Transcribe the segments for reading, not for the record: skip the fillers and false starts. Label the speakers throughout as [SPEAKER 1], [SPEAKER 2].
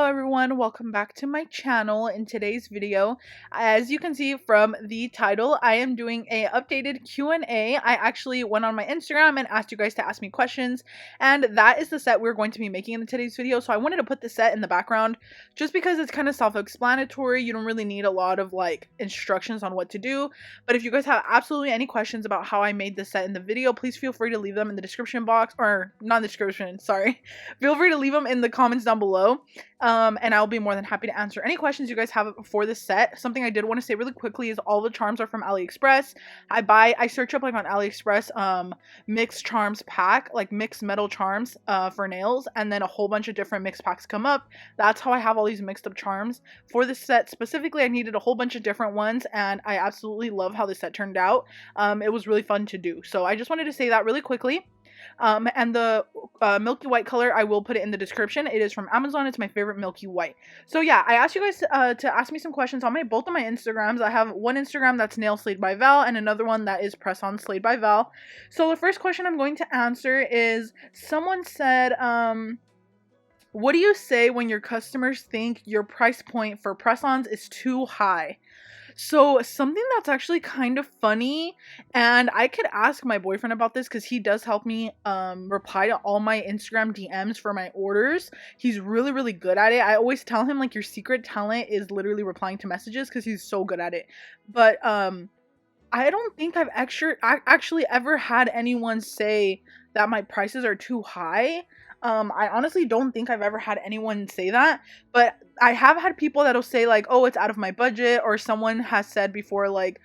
[SPEAKER 1] everyone, welcome back to my channel. In today's video, as you can see from the title, I am doing a updated Q&A. I actually went on my Instagram and asked you guys to ask me questions, and that is the set we're going to be making in today's video. So I wanted to put the set in the background just because it's kind of self-explanatory. You don't really need a lot of like instructions on what to do, but if you guys have absolutely any questions about how I made the set in the video, please feel free to leave them in the description box, or not the description, sorry. Feel free to leave them in the comments down below, and I'll be more than happy to answer any questions you guys have for this set. Something I did want to say really quickly is all the charms are from AliExpress. I search up like on AliExpress mixed charms pack, like mixed metal charms for nails, and then a whole bunch of different mixed packs come up. That's how I have all these mixed up charms. For this set specifically, I needed a whole bunch of different ones, and I absolutely love how this set turned out. It was really fun to do, so I just wanted to say that really quickly. And the milky white color, I will put it in the description. It is from Amazon. It's my favorite milky white. So yeah, I asked you guys to ask me some questions on both of my Instagrams. I have one Instagram that's nail slayed by Val and another one that is press on slayed by Val. So the first question I'm going to answer is, someone said, what do you say when your customers think your price point for press-ons is too high? So something that's actually kind of funny, and I could ask my boyfriend about this because he does help me reply to all my Instagram DMs for my orders. He's really good at it. I always tell him like your secret talent is literally replying to messages because he's so good at it. But I don't think I've actually ever had anyone say that my prices are too high. I honestly don't think I've ever had anyone say that, but I have had people that'll say like, oh, it's out of my budget, or someone has said before like,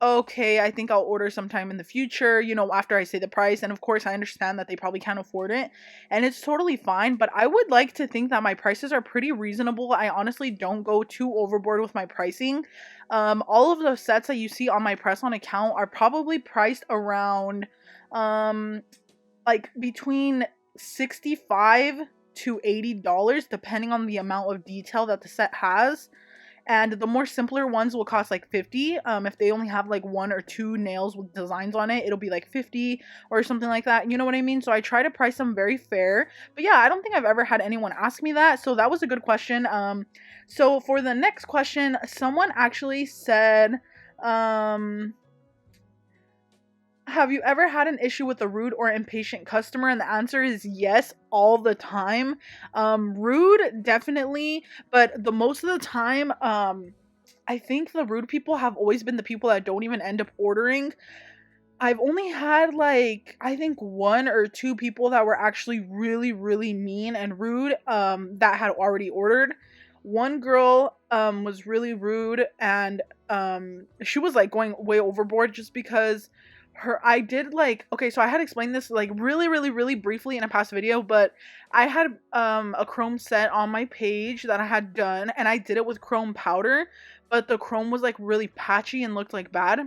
[SPEAKER 1] okay, I think I'll order sometime in the future, you know, after I say the price. And of course I understand that they probably can't afford it, and it's totally fine, but I would like to think that my prices are pretty reasonable. I honestly don't go too overboard with my pricing. All of the sets that you see on my press on account are probably priced around like between $65 to $80 depending on the amount of detail that the set has. And the more simpler ones will cost like $50. If they only have like one or two nails with designs on it, it'll be like $50 or something like that. You know what I mean? So I try to price them very fair. But yeah, I don't think I've ever had anyone ask me that. So that was a good question. So for the next question, someone actually said, have you ever had an issue with a rude or impatient customer? And the answer is yes, all the time. Rude, definitely, but the most of the time, I think the rude people have always been the people that don't even end up ordering. I've only had like, I think one or two people that were actually really mean and rude, that had already ordered. One girl, was really rude, and, she was like going way overboard just because I did like, okay, so I had explained this like really briefly in a past video, but I had a chrome set on my page that I had done, and I did it with chrome powder, but the chrome was like really patchy and looked like bad.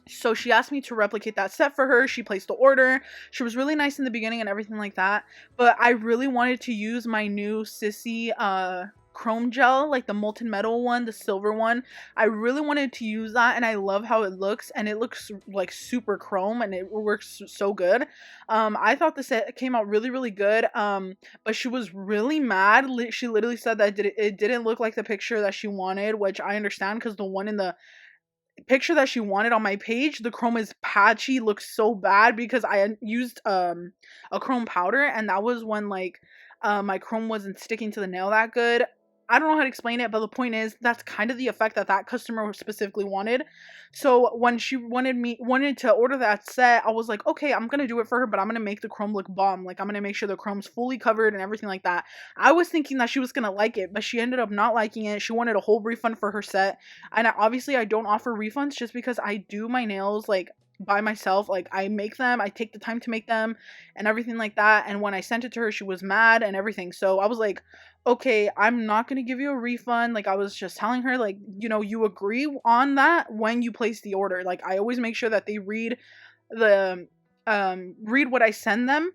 [SPEAKER 1] So she asked me to replicate that set for her. She placed the order. She was really nice in the beginning and everything like that, but I really wanted to use my new Sissy chrome gel, like the molten metal one, the silver one. I really wanted to use that, and I love how it looks, and it looks like super chrome, and it works so good. I thought the set came out really good, but she was really mad. She literally said that it didn't look like the picture that she wanted, which I understand because the one in the picture that she wanted on my page, the chrome is patchy, looks so bad because I used a chrome powder, and that was when like my chrome wasn't sticking to the nail that good. I don't know how to explain it, but the point is that's kind of the effect that customer specifically wanted. So when she wanted to order that set, I was like, okay, I'm gonna do it for her, but I'm gonna make the chrome look bomb. Like, I'm gonna make sure the chrome's fully covered and everything like that. I was thinking that she was gonna like it, but she ended up not liking it. She wanted a whole refund for her set, and obviously I don't offer refunds just because I do my nails like by myself. Like, I make them, I take the time to make them and everything like that. And when I sent it to her, she was mad and everything. So I was like, okay, I'm not gonna give you a refund. Like, I was just telling her, like, you know, you agree on that when you place the order. Like, I always make sure that they read what I send them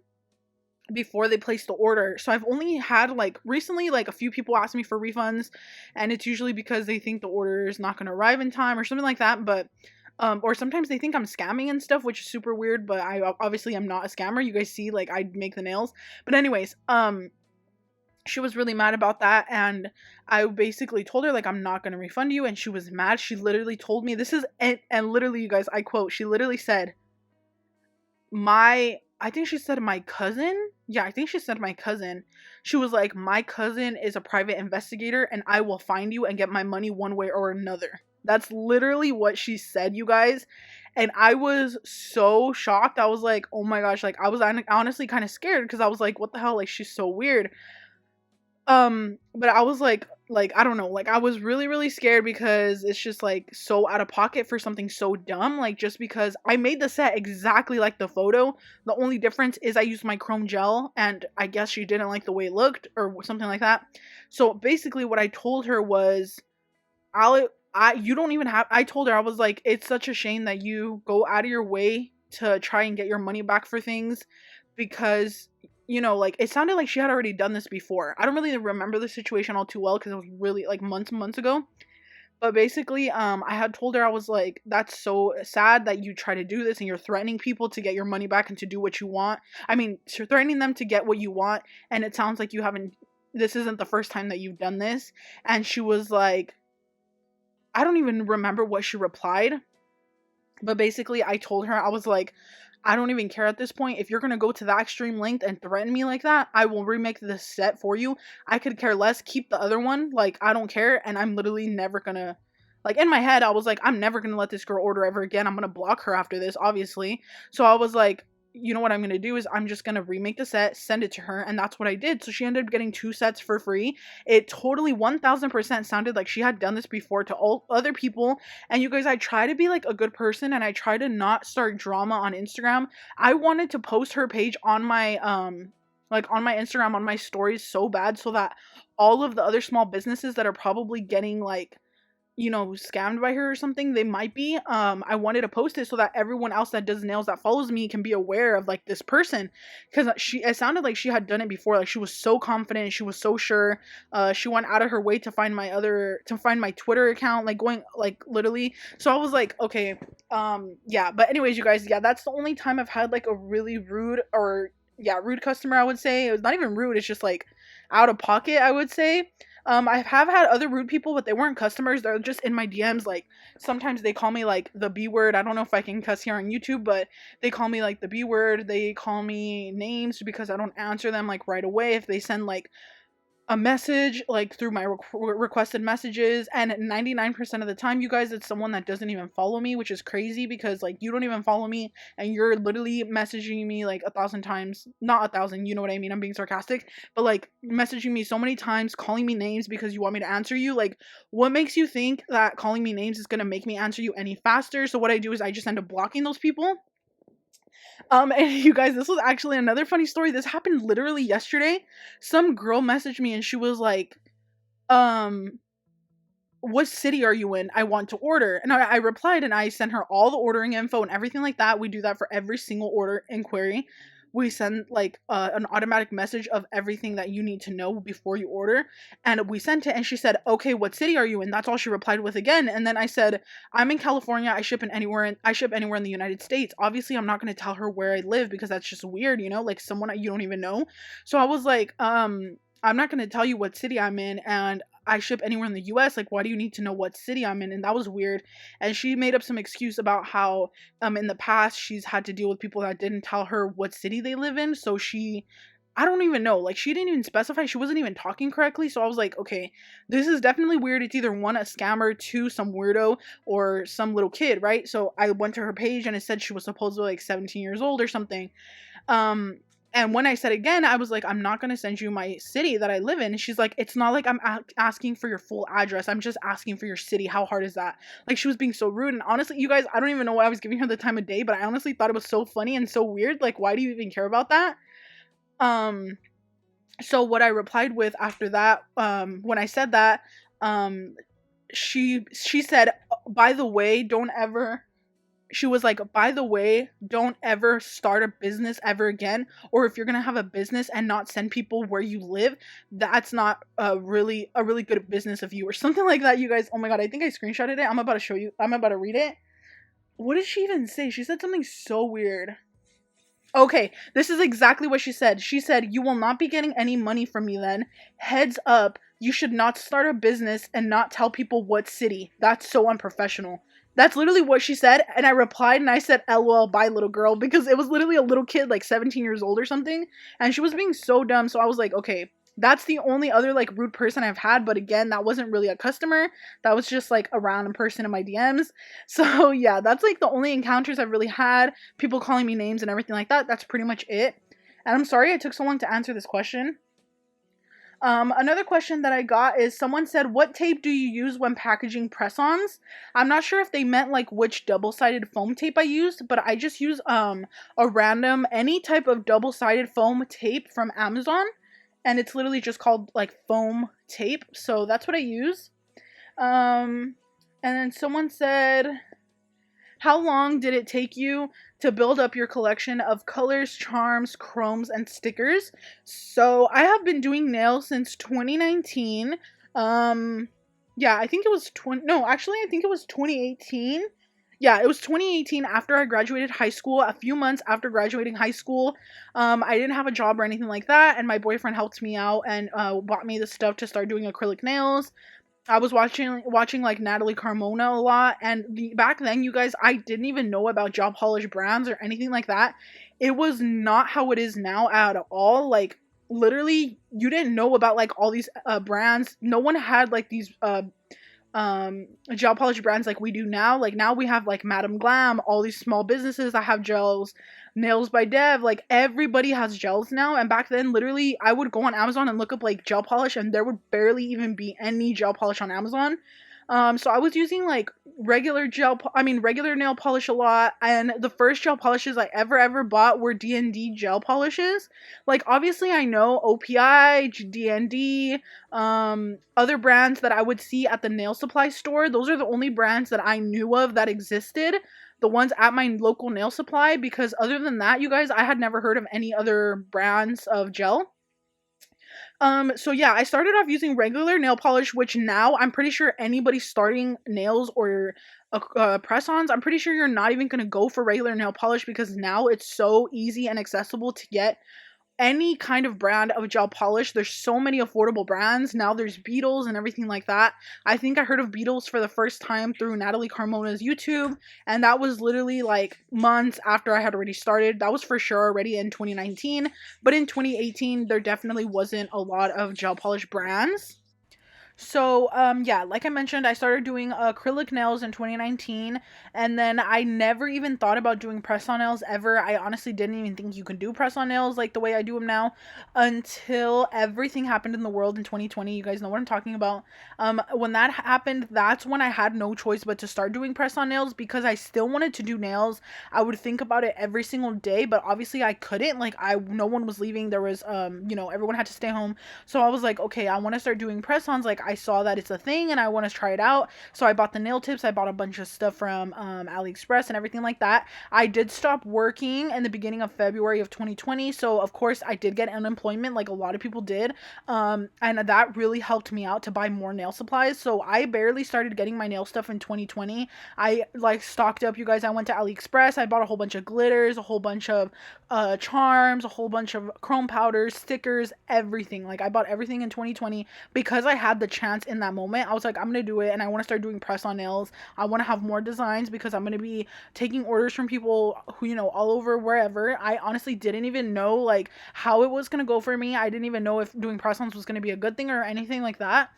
[SPEAKER 1] before they place the order. So I've only had like recently like a few people ask me for refunds, and it's usually because they think the order is not going to arrive in time or something like that. But or sometimes they think I'm scamming and stuff, which is super weird, but I obviously am not a scammer. You guys see, like, I make the nails. But anyways, She was really mad about that, and I basically told her like I'm not going to refund you, and she was mad. She literally told me this is, and literally, you guys, I quote, she literally said, I think she said my cousin. Yeah, I think she said my cousin. She was like, my cousin is a private investigator and I will find you and get my money one way or another. That's literally what she said, you guys. And I was so shocked. I was like, oh my gosh, like I was honestly kind of scared because I was like, what the hell? Like she's so weird. But I was like I don't know, like I was really really scared because it's just like so out of pocket for something so dumb, like just because I made the set exactly like the photo. The only difference is I used my chrome gel, and I guess she didn't like the way it looked or something like that. So basically what I told her was, you don't even have, I told her, I was like, it's such a shame that you go out of your way to try and get your money back for things, because you know, like it sounded like she had already done this before. I don't really remember the situation all too well because it was really like months ago. But basically, I had told her, I was like, that's so sad that you try to do this and you're threatening people to get your money back and to do what you want. I mean, you're threatening them to get what you want, and it sounds like you haven't, this isn't the first time that you've done this. And she was like, I don't even remember what she replied. But basically, I told her, I was like, I don't even care at this point. If you're going to go to that extreme length and threaten me like that, I will remake this set for you. I could care less. Keep the other one. Like, I don't care. And I'm literally never going to, like, in my head, I was like, I'm never going to let this girl order ever again. I'm going to block her after this, obviously. So I was like, you know what I'm going to do is I'm just going to remake the set, send it to her. And that's what I did. So she ended up getting 2 sets for free. It totally 1000% sounded like she had done this before to all other people. And you guys, I try to be like a good person and I try to not start drama on Instagram. I wanted to post her page on my, like on my Instagram, on my stories so bad, so that all of the other small businesses that are probably getting like, you know, scammed by her or something, they might be, I wanted to post it so that everyone else that does nails that follows me can be aware of like this person, because it sounded like she had done it before. Like she was so confident, she was so sure. She went out of her way to find my Twitter account, like going like literally. So I was like, okay, yeah. But anyways, you guys, yeah, that's the only time I've had like a really rude, or yeah, rude customer, I would say. It was not even rude, it's just like out of pocket, I would say. I have had other rude people, but they weren't customers. They're just in my DMs. Like, sometimes they call me, like, the B word. I don't know if I can cuss here on YouTube, but they call me, like, the B word. They call me names because I don't answer them, like, right away. If they send, like, a message like through my requested messages, and 99% of the time, you guys, it's someone that doesn't even follow me, which is crazy because like you don't even follow me and you're literally messaging me like 1,000 times, not 1,000, you know what I mean, I'm being sarcastic, but like messaging me so many times, calling me names because you want me to answer you. Like, what makes you think that calling me names is going to make me answer you any faster? So what I do is I just end up blocking those people. And you guys, this was actually another funny story. This happened literally yesterday. Some girl messaged me and she was like, um, what city are you in? I want to order. And I replied and I sent her all the ordering info and everything like that. We do that for every single order inquiry. We send like an automatic message of everything that you need to know before you order. And we sent it and she said, okay, what city are you in? That's all she replied with again. And then I said, I'm in California. I ship anywhere in the United States. Obviously, I'm not going to tell her where I live because that's just weird, you know, like someone you don't even know. So I was like, I'm not going to tell you what city I'm in, and I ship anywhere in the US. Like, why do you need to know what city I'm in? And that was weird. And she made up some excuse about how in the past she's had to deal with people that didn't tell her what city they live in. So I don't even know. Like, she didn't even specify. She wasn't even talking correctly. So I was like, okay, this is definitely weird. It's either one, a scammer, two, some weirdo, or some little kid, right? So I went to her page and it said she was supposedly like 17 years old or something. And when I said again, I was like, I'm not going to send you my city that I live in. And she's like, it's not like I'm asking for your full address. I'm just asking for your city. How hard is that? Like, she was being so rude. And honestly, you guys, I don't even know why I was giving her the time of day, but I honestly thought it was so funny and so weird. Like, why do you even care about that? So what I replied with after that, when I said that, she said, by the way, she was like, by the way, don't ever start a business ever again. Or if you're going to have a business and not send people where you live, that's not a really good business of you, or something like that, you guys. Oh my God, I think I screenshotted it. I'm about to show you. I'm about to read it. What did she even say? She said something so weird. Okay, this is exactly what she said. She said, "You will not be getting any money from me then. Heads up, you should not start a business and not tell people what city. That's so unprofessional." That's literally what she said. And I replied and I said, "LOL, bye, little girl," because it was literally a little kid, like 17 years old or something. And she was being so dumb. So I was like, okay, that's the only other like rude person I've had. But again, that wasn't really a customer. That was just like a random person in my DMs. So yeah, that's like the only encounters I've really had, people calling me names and everything like that. That's pretty much it. And I'm sorry I took so long to answer this question. Another question that I got is, someone said, "What tape do you use when packaging press-ons?" I'm not sure if they meant like which double-sided foam tape I used, but I just use a random, any type of double-sided foam tape from Amazon, and it's literally just called like foam tape. So that's what I use. And then someone said, "How long did it take you to build up your collection of colors, charms, chromes, and stickers?" So I have been doing nails since 2019. Yeah, I think it was 20. No, actually, I think it was 2018. Yeah, it was 2018 after I graduated high school. A few months after graduating high school, I didn't have a job or anything like that, and my boyfriend helped me out and bought me the stuff to start doing acrylic nails. I was watching like Natalie Carmona a lot, and back then, you guys, I didn't even know about gel polish brands or anything like that. It was not how it is now at all. Like literally, you didn't know about like all these brands. No one had like these gel polish brands like we do now. Like now we have like Madam Glam, all these small businesses that have gels, Nails by Dev, like everybody has gels now. And back then, literally, I would go on Amazon and look up like gel polish, and there would barely even be any gel polish on Amazon. So I was using like regular nail polish a lot, and the first gel polishes I ever bought were D&D gel polishes. Like obviously I know OPI, D&D, other brands that I would see at the nail supply store. Those are the only brands that I knew of that existed. The ones at my local nail supply, because other than that, you guys, I had never heard of any other brands of gel. So yeah, I started off using regular nail polish, which now I'm pretty sure anybody starting nails or press-ons, I'm pretty sure you're not even gonna go for regular nail polish, because now it's so easy and accessible to get any kind of brand of gel polish. There's so many affordable brands now. There's Beetles and everything like that. I think I heard of Beetles for the first time through Natalie Carmona's YouTube, and that was literally like months after I had already started. That was for sure already in 2019, but in 2018 there definitely wasn't a lot of gel polish brands. So, yeah, like I mentioned, I started doing acrylic nails in 2019, and then I never even thought about doing press-on nails ever. I honestly didn't even think you could do press-on nails like the way I do them now, until everything happened in the world in 2020. You guys know what I'm talking about. When that happened, that's when I had no choice but to start doing press-on nails, because I still wanted to do nails. I would think about it every single day, but obviously I couldn't. Like, no one was leaving. There was, everyone had to stay home. So I was like, okay, I want to start doing press-ons. Like, I saw that it's a thing and I want to try it out. So I bought the nail tips. I bought a bunch of stuff from AliExpress and everything like that. I did stop working in the beginning of February of 2020. So of course I did get unemployment, like a lot of people did. And that really helped me out to buy more nail supplies. So I barely started getting my nail stuff in 2020. I like stocked up, you guys. I went to AliExpress. I bought a whole bunch of glitters, a whole bunch of charms, a whole bunch of chrome powders, stickers, everything. Like I bought everything in 2020 because I had the chance in that moment. I was like, I'm gonna do it, and I want to start doing press on nails. I want to have more designs because I'm gonna be taking orders from people who, all over, wherever. I honestly didn't even know like how it was gonna go for me. I didn't even know if doing press-ons was gonna be a good thing or anything like that.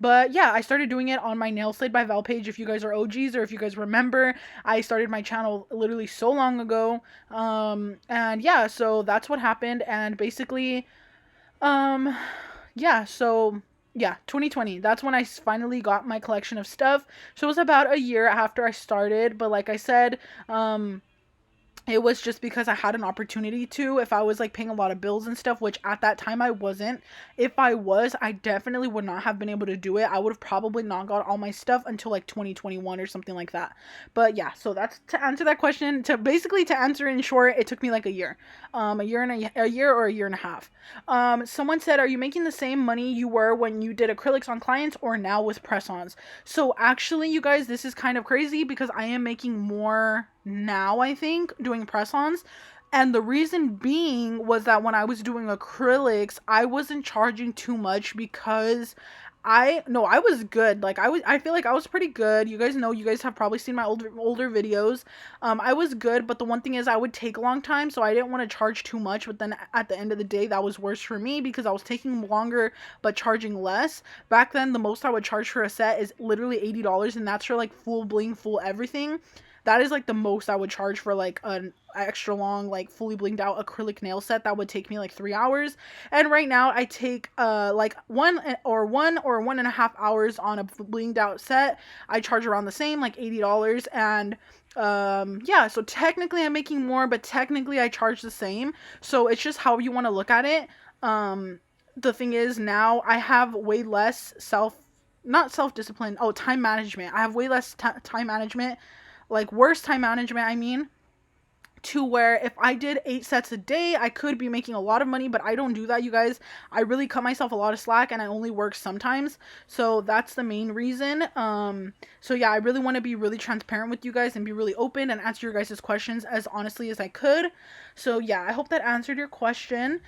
[SPEAKER 1] But yeah, I started doing it on my Nail Slate by Val page. If you guys are OGs or if you guys remember, I started my channel literally so long ago. And yeah, so that's what happened. And basically, um, yeah, so yeah, 2020. That's when I finally got my collection of stuff. So it was about a year after I started. But like I said, it was just because I had an opportunity to. If I was like paying a lot of bills and stuff, which at that time I wasn't. If I was, I definitely would not have been able to do it. I would have probably not got all my stuff until like 2021 or something like that. But yeah, so that's to answer that question. To answer in short, it took me like a year. A year or a year and a half. Someone said, "Are you making the same money you were when you did acrylics on clients or now with press-ons?" So actually, you guys, this is kind of crazy because I am making more now, I think, doing press-ons. And the reason being was that when I was doing acrylics, I wasn't charging too much because I was good. Like I feel like I was pretty good. You guys know, you guys have probably seen my older videos. I was good, but the one thing is I would take a long time, so I didn't want to charge too much, but then at the end of the day that was worse for me because I was taking longer but charging less. Back then the most I would charge for a set is literally $80, and that's for like full bling, full everything. That is like the most I would charge for like an extra long, like fully blinged out acrylic nail set that would take me like 3 hours. And right now I take like 1 or 1.5 hours on a blinged out set. I charge around the same, like $80. And yeah, so technically I'm making more, but technically I charge the same. So it's just how you want to look at it. The thing is, now I have way less not self-discipline, time management. I have way less time management, like worse time management, I mean, to where if I did 8 sets a day, I could be making a lot of money, but I don't do that, you guys. I really cut myself a lot of slack and I only work sometimes. So that's the main reason. So yeah, I really want to be really transparent with you guys and be really open and answer your guys' questions as honestly as I could. So yeah, I hope that answered your question.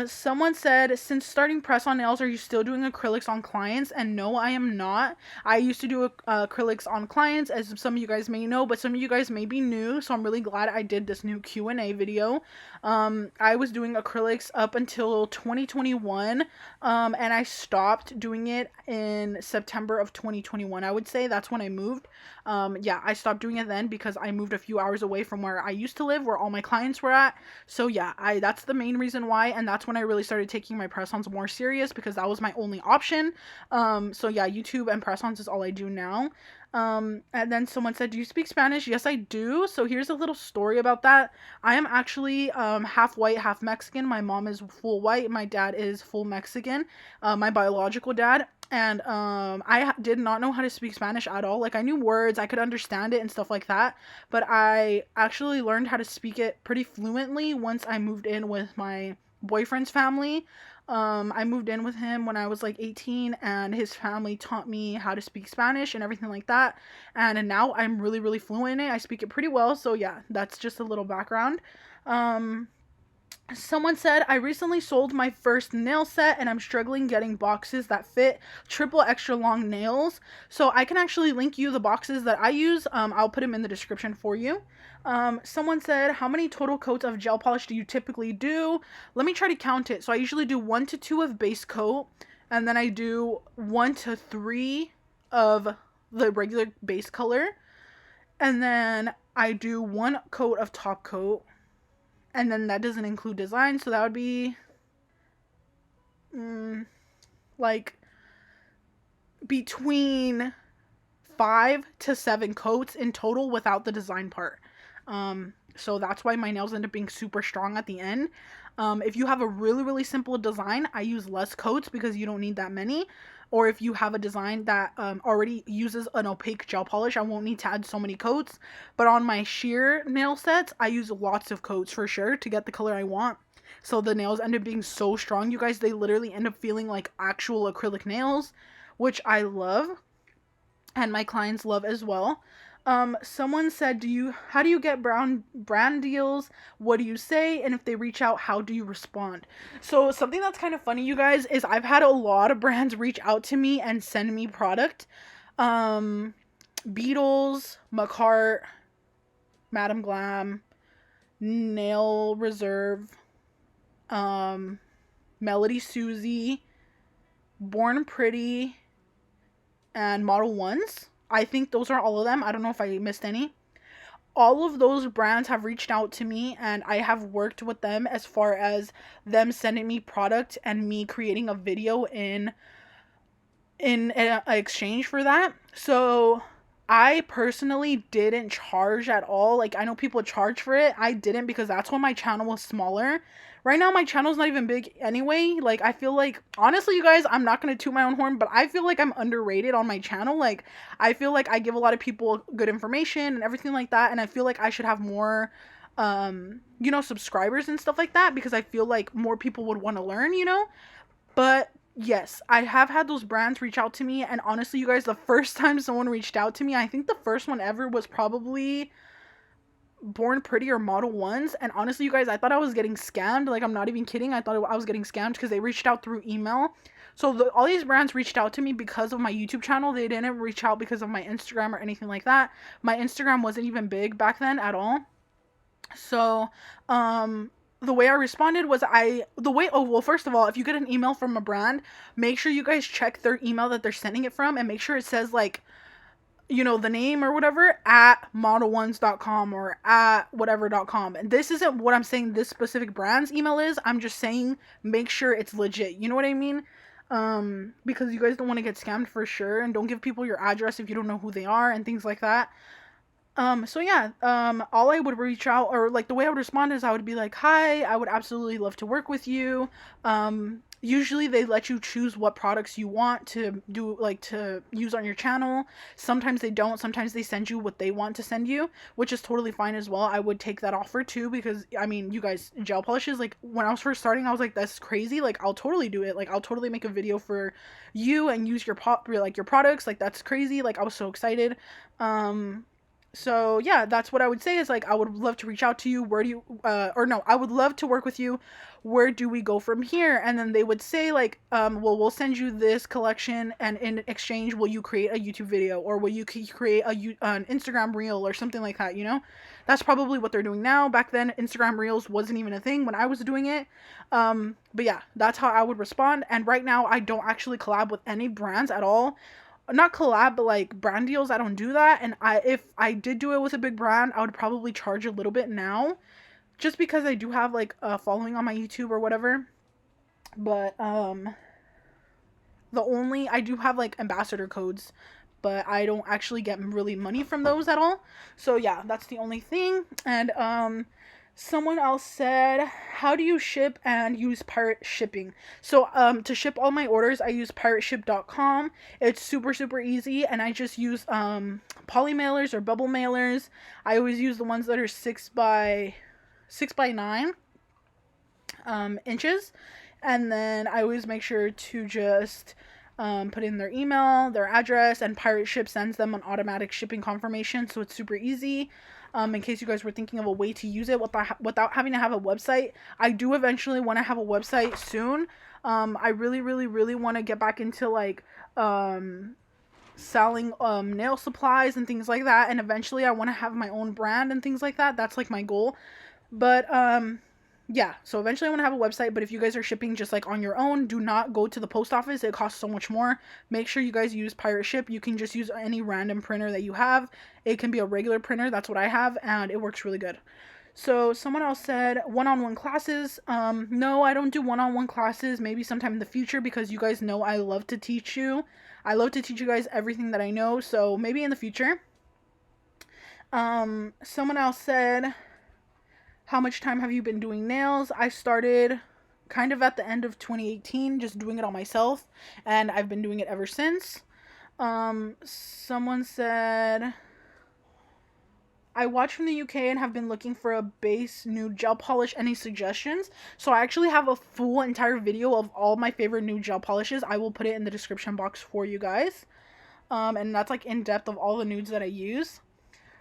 [SPEAKER 1] Someone said, since starting press on nails, are you still doing acrylics on clients? And no, I am not. I used to do acrylics on clients, as some of you guys may know, but some of you guys may be new, so I'm really glad I did this new Q&A video. I was doing acrylics up until 2021, and I stopped doing it in September of 2021. I would say that's when I moved. Yeah, I stopped doing it then because I moved a few hours away from where I used to live, where all my clients were at. So yeah, that's the main reason why, and that's when I really started taking my press-ons more serious because that was my only option. So yeah, YouTube and press-ons is all I do now. And then someone said, do you speak Spanish? Yes, I do. So here's a little story about that. I am actually half white, half Mexican. My mom is full white. My dad is full Mexican, my biological dad. And I did not know how to speak Spanish at all. Like, I knew words, I could understand it and stuff like that, but I actually learned how to speak it pretty fluently once I moved in with my boyfriend's family. I moved in with him when I was like 18, and his family taught me how to speak Spanish and everything like that. And now I'm really, really fluent in it. I speak it pretty well. So yeah, that's just a little background. Someone said, I recently sold my first nail set and I'm struggling getting boxes that fit triple extra long nails. So I can actually link you the boxes that I use. I'll put them in the description for you. Someone said, how many total coats of gel polish do you typically do? Let me try to count it. So I usually do 1 to 2 of base coat, and then I do 1 to 3 of the regular base color, and then I do 1 coat of top coat. And then that doesn't include design, so that would be like between 5 to 7 coats in total without the design part. So that's why my nails end up being super strong at the end. If you have a really, really simple design, I use less coats because you don't need that many. Or if you have a design that already uses an opaque gel polish, I won't need to add so many coats. But on my sheer nail sets, I use lots of coats for sure to get the color I want. So the nails end up being so strong, you guys. They literally end up feeling like actual acrylic nails, which I love. And my clients love as well. Someone said, how do you get brand deals? What do you say? And if they reach out, how do you respond? So something that's kind of funny, you guys, is I've had a lot of brands reach out to me and send me product. Beetles, McCart, Madam Glam, Nail Reserve, Melody Susie, Born Pretty, and Model Ones. I think those are all of them. I don't know if I missed any. All of those brands have reached out to me, and I have worked with them as far as them sending me product and me creating a video in exchange for that. So I personally didn't charge at all. Like, I know people charge for it. I didn't because that's when my channel was smaller. Right now, my channel's not even big anyway. Like, I feel like, honestly, you guys, I'm not going to toot my own horn, but I feel like I'm underrated on my channel. Like, I feel like I give a lot of people good information and everything like that. And I feel like I should have more, subscribers and stuff like that, because I feel like more people would want to learn, But yes, I have had those brands reach out to me. And honestly, you guys, the first time someone reached out to me, I think the first one ever was probably Born Pretty or Model Ones, and honestly, you guys, I thought I was getting scammed. Like, I'm not even kidding. I thought I was getting scammed because they reached out through email. So all these brands reached out to me because of my YouTube channel. They didn't reach out because of my Instagram or anything like that. My Instagram wasn't even big back then at all. So, the way I responded was first of all, if you get an email from a brand, make sure you guys check their email that they're sending it from and make sure it says like, you know, the name or whatever at modelones.com or at whatever.com. And this isn't what I'm saying this specific brand's email is. I'm just saying make sure it's legit. You know what I mean? Because you guys don't want to get scammed for sure, and don't give people your address if you don't know who they are and things like that. So yeah, all I would reach out, or like the way I would respond is I would be like, hi, I would absolutely love to work with you. Usually they let you choose what products you want to do, like to use on your channel. Sometimes they don't. Sometimes they send you what they want to send you, which is totally fine as well. I would take that offer too, because I mean, you guys, gel polishes, like when I was first starting, I was like, that's crazy. Like, I'll totally do it. Like, I'll totally make a video for you and use your your products. Like, that's crazy. Like, I was so excited. So yeah, that's what I would say is like, I would love to reach out to you. Where do you, or no, I would love to work with you. Where do we go from here? And then they would say like, well, we'll send you this collection, and in exchange, will you create a YouTube video, or will you create an Instagram reel or something like that? You know, that's probably what they're doing now. Back then, Instagram reels wasn't even a thing when I was doing it. But yeah, that's how I would respond. And right now, I don't actually collab with any brands at all. Not collab, but like brand deals. I don't do that. And if I did do it with a big brand, I would probably charge a little bit now, just because I do have like a following on my YouTube or whatever. But I do have like ambassador codes, but I don't actually get really money from those at all. So yeah, that's the only thing. And someone else said, how do you ship and use pirate shipping? So to ship all my orders, I use pirateship.com. It's super, super easy, and I just use poly mailers or bubble mailers. I always use the ones that are 6x9 inches. And then I always make sure to just put in their email, their address, and Pirate Ship sends them an automatic shipping confirmation. So it's super easy. In case you guys were thinking of a way to use it without having to have a website. I do eventually want to have a website soon. I really, really, really want to get back into like selling nail supplies and things like that. And eventually I want to have my own brand and things like that. That's like my goal. But yeah, so eventually I want to have a website, but if you guys are shipping just like on your own, do not go to the post office. It costs so much more. Make sure you guys use Pirate Ship. You can just use any random printer that you have. It can be a regular printer. That's what I have, and it works really good. So someone else said one-on-one classes. No, I don't do one-on-one classes. Maybe sometime in the future, because you guys know I love to teach you. I love to teach you guys everything that I know, so maybe in the future. Someone else said, how much time have you been doing nails? I started kind of at the end of 2018, just doing it on myself, and I've been doing it ever since. Someone said, I watch from the UK and have been looking for a base nude gel polish. Any suggestions? So I actually have a full entire video of all my favorite nude gel polishes. I will put it in the description box for you guys. And that's like in depth of all the nudes that I use.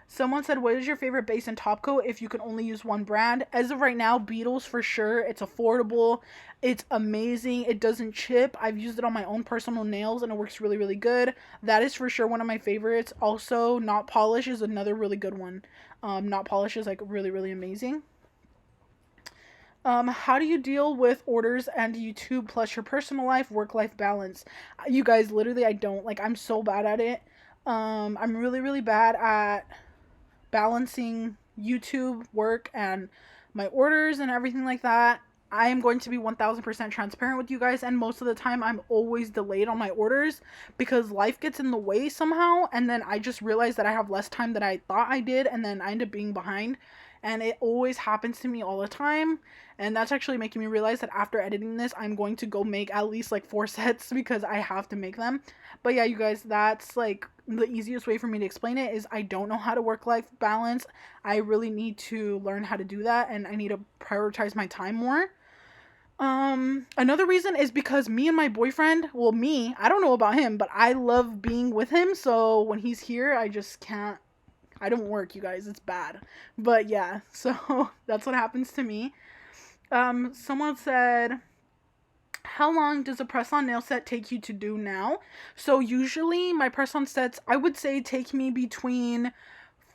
[SPEAKER 1] Someone said, what is your favorite base and top coat if you can only use one brand? As of right now, Beetles for sure. It's affordable. It's amazing. It doesn't chip. I've used it on my own personal nails and it works really, really good. That is for sure one of my favorites. Also, Not Polish is another really good one. Not Polish is like really, really amazing. How do you deal with orders and YouTube plus your personal life, work-life balance? You guys, literally, I don't. Like, I'm so bad at it. I'm really, really bad at balancing YouTube work and my orders and everything like that. I am going to be 1000% transparent with you guys, and most of the time I'm always delayed on my orders because life gets in the way somehow, and then I just realize that I have less time than I thought I did, and then I end up being behind. And it always happens to me all the time, and that's actually making me realize that after editing this, I'm going to go make at least like 4 sets because I have to make them. But yeah, you guys, that's like the easiest way for me to explain it is I don't know how to work-life balance. I really need to learn how to do that, and I need to prioritize my time more. Another reason is because me and my boyfriend, well, I don't know about him, but I love being with him, so when he's here, I just can't I don't work, you guys. It's bad. But yeah, so that's what happens to me. Someone said, how long does a press-on nail set take you to do now? So usually my press-on sets, I would say, take me between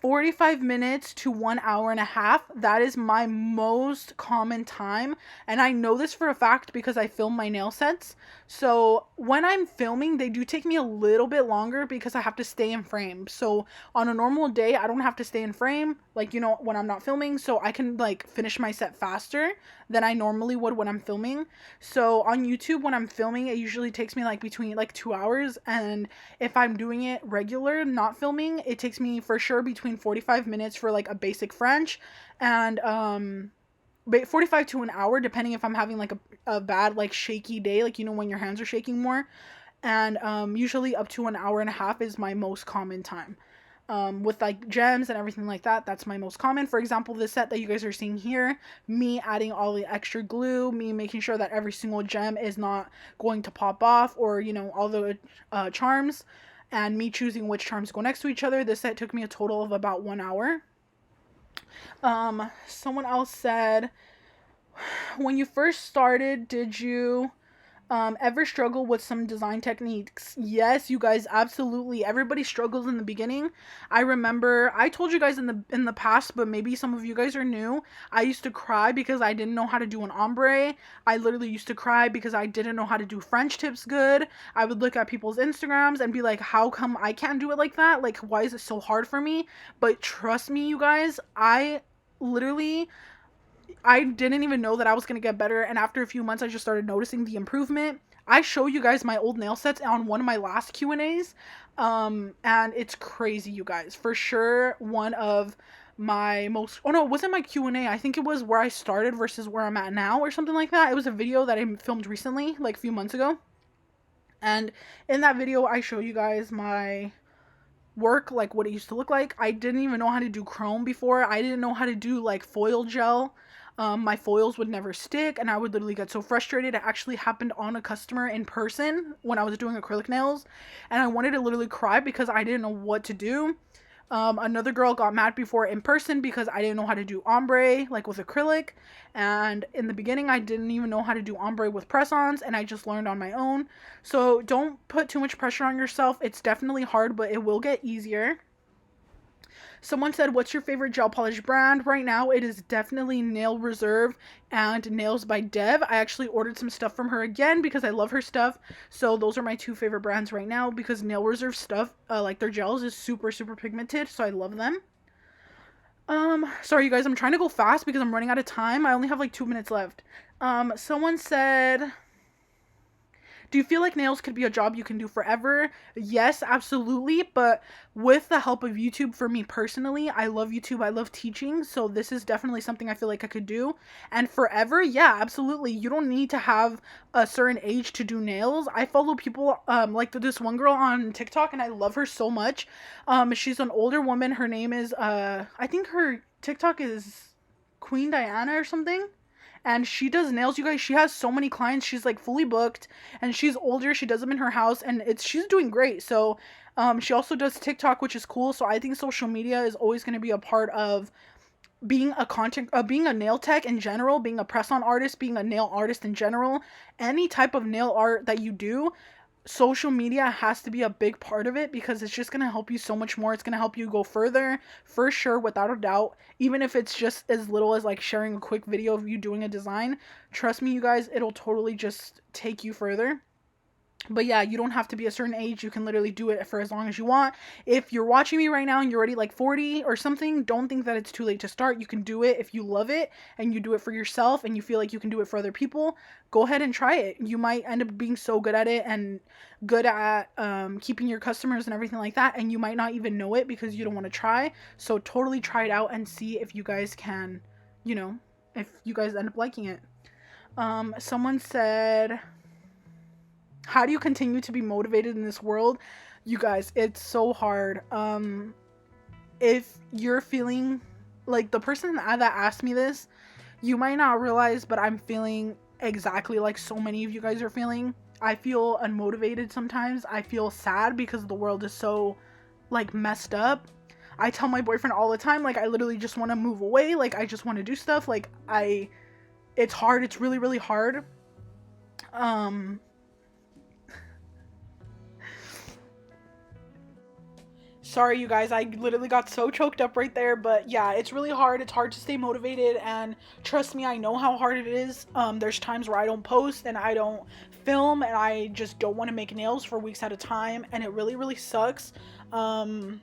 [SPEAKER 1] 45 minutes to 1 hour and a half. That is my most common time. And I know this for a fact because I film my nail sets. So when I'm filming, they do take me a little bit longer because I have to stay in frame. So on a normal day, I don't have to stay in frame, like, you know, when I'm not filming. So I can like finish my set faster than I normally would when I'm filming. So on YouTube, when I'm filming, it usually takes me like between like 2 hours. And if I'm doing it regular, not filming, it takes me for sure between 45 minutes for like a basic French, and 45 to an hour depending if I'm having like a bad like shaky day, like, you know, when your hands are shaking more. And usually up to an hour and a half is my most common time. With like gems and everything like that, that's my most common. For example, this set that you guys are seeing here, me adding all the extra glue, me making sure that every single gem is not going to pop off, or, you know, all the charms, and me choosing which charms go next to each other. This set took me a total of about 1 hour. Someone else said, when you first started, did you ever struggle with some design techniques? Yes, you guys, absolutely. Everybody struggles in the beginning. I remember I told you guys in the past, but maybe some of you guys are new. I used to cry because I didn't know how to do an ombre. I literally used to cry because I didn't know how to do French tips good. I would look at people's Instagrams and be like, how come I can't do it like that? Like, why is it so hard for me? But trust me, you guys, literally I didn't even know that I was going to get better. And after a few months, I just started noticing the improvement. I show you guys my old nail sets on one of my last Q&As. And it's crazy, you guys. For sure, one of my most... Oh, no, it wasn't my Q&A. I think it was where I started versus where I'm at now or something like that. It was a video that I filmed recently, like a few months ago. And in that video, I show you guys my work, like what it used to look like. I didn't even know how to do chrome before. I didn't know how to do like foil gel. My foils would never stick, and I would literally get so frustrated. It actually happened on a customer in person when I was doing acrylic nails, and I wanted to literally cry because I didn't know what to do. Another girl got mad before in person because I didn't know how to do ombre, like with acrylic. And in the beginning, I didn't even know how to do ombre with press-ons, and I just learned on my own. So don't put too much pressure on yourself. It's definitely hard, but it will get easier. Someone said, what's your favorite gel polish brand? Right now, it is definitely Nail Reserve and Nails by Dev. I actually ordered some stuff from her again because I love her stuff. So those are my two favorite brands right now, because Nail Reserve stuff, like their gels, is super, super pigmented. So I love them. Sorry, you guys, I'm trying to go fast because I'm running out of time. I only have like 2 minutes left. Someone said, do you feel like nails could be a job you can do forever? Yes, absolutely. But with the help of YouTube, for me personally, I love YouTube. I love teaching. So this is definitely something I feel like I could do. And forever, yeah, absolutely. You don't need to have a certain age to do nails. I follow people like this one girl on TikTok, and I love her so much. She's an older woman. Her name is, I think her TikTok is Queen Diana or something, and she does nails, you guys. She has so many clients. She's like fully booked, and she's older. She does them in her house, and she's doing great. So she also does TikTok, which is cool. So I think social media is always going to be a part of being a being a nail tech in general, being a press-on artist, being a nail artist in general. Any type of nail art that you do, social media has to be a big part of it, because it's just going to help you so much more. It's going to help you go further, for sure, without a doubt. Even if it's just as little as like sharing a quick video of you doing a design, trust me, you guys, it'll totally just take you further. But yeah, you don't have to be a certain age. You can literally do it for as long as you want. If you're watching me right now and you're already like 40 or something, don't think that it's too late to start. You can do it if you love it and you do it for yourself and you feel like you can do it for other people. Go ahead and try it. You might end up being so good at it and good at keeping your customers and everything like that, and you might not even know it because you don't want to try. So totally try it out and see if you guys can, you know, if you guys end up liking it. Someone said, how do you continue to be motivated in this world? You guys, it's so hard. If you're feeling like the person that asked me this, you might not realize, but I'm feeling exactly like so many of you guys are feeling. I feel unmotivated sometimes. I feel sad because the world is so like messed up. I tell my boyfriend all the time, like, I literally just want to move away. Like, I just want to do stuff. Like, it's hard. It's really, really hard. Sorry, you guys, I literally got so choked up right there, but yeah, it's really hard. It's hard to stay motivated, and trust me, I know how hard it is. There's times where I don't post and I don't film and I just don't want to make nails for weeks at a time, and it really, really sucks. And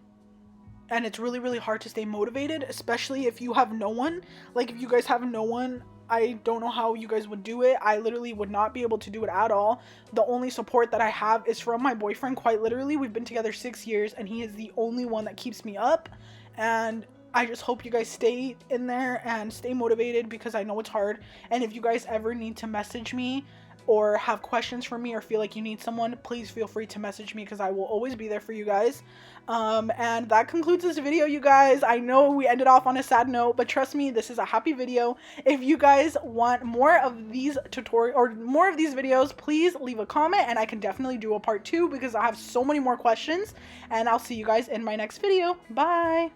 [SPEAKER 1] it's really, really hard to stay motivated, especially if you have no one. Like, if you guys have no one, I don't know how you guys would do it. I literally would not be able to do it at all. The only support that I have is from my boyfriend, quite literally. We've been together 6 years, and he is the only one that keeps me up. And I just hope you guys stay in there and stay motivated, because I know it's hard. And if you guys ever need to message me or have questions for me or feel like you need someone, please feel free to message me, because I will always be there for you guys. And that concludes this video, you guys. I know we ended off on a sad note, but trust me, this is a happy video. If you guys want more of these tutorials or more of these videos, please leave a comment and I can definitely do a part 2, because I have so many more questions. And I'll see you guys in my next video. Bye.